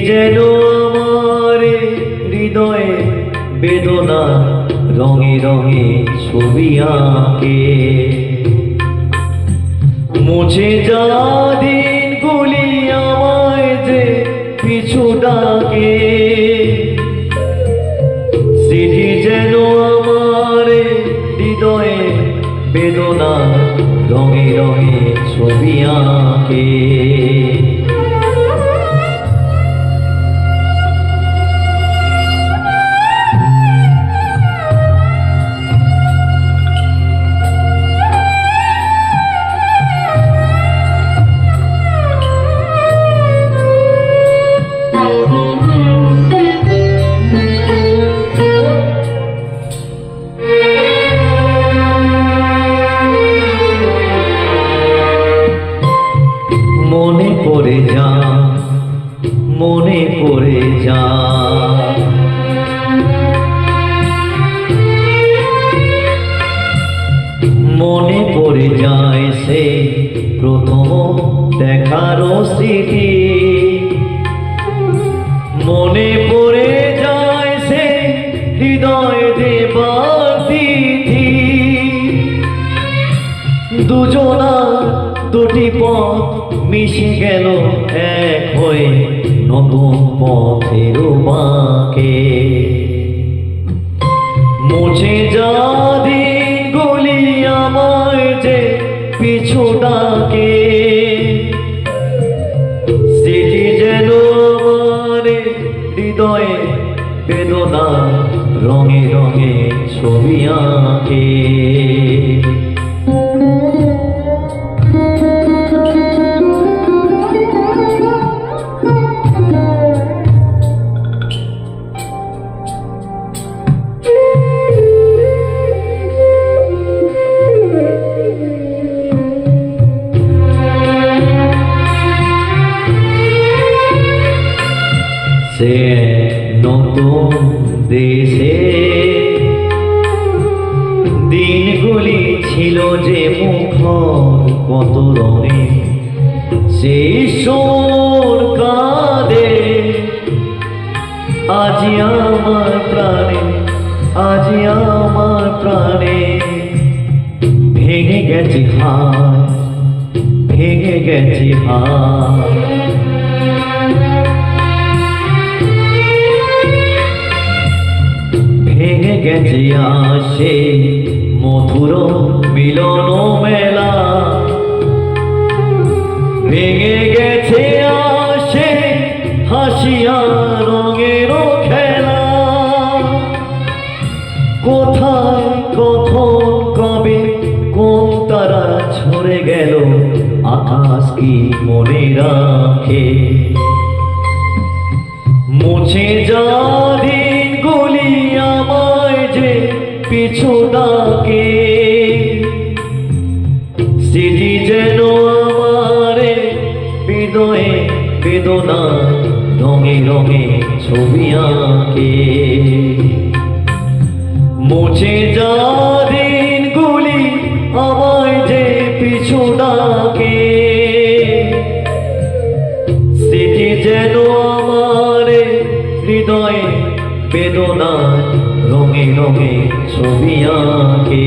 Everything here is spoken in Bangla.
যেন আমার হৃদয়ে বেদনা রঙে রঙে ছবি আঁকে মুছে যা দিনগুলি আমায় যে পিছু ডাকে স্মৃতি যেন আমার হৃদয়ে বেদনা রঙে রঙে ছবি আঁকে মনে পড়ে যা মনে পড়ে যা মনে পড়ে যায় সে প্রথম দেখার স্মৃতি মনে পড়ে যায় সে হৃদয় দেবার তিথি দুজনা দুটি পথ মিশে গেল এক হয়ে নতুন পথের বাঁকে মুছে যা দিনগুলি আমায় যে পিছু ডাকে স্মৃতি যেন আমার হৃদয়ে বেদনা রঙে রঙে ছবি আঁকে সে নতুন দেশে দিনগুলি ছিল যে মুখর কত রঙে সেই সুর কাঁদে আজি আমার প্রাণে আজি আমার প্রাণে ভেঙে গেছে হায় ভেঙে গেছে হায় ভেঙে গেছে আসে মধুর মিলন মেলা ভেঙে গেছে আসে হাসিয়া রঙের খেলা কোথায় কখন কবে কোন তারা ছড়ে গেল আকাশ কি মনে রাখে মুছে যা দিনগুলি আমায় যে পিছু ডাকে স্মৃতি যেন আমার হৃদয়ে বেদনা রঙে রঙে ছবি আঁকে মুছে যা দিনগুলি আমায় যে পিছু ডাকে স্মৃতি যেন আমার হৃদয়ে বেদনা রঙে রঙে ছবি আঁকে।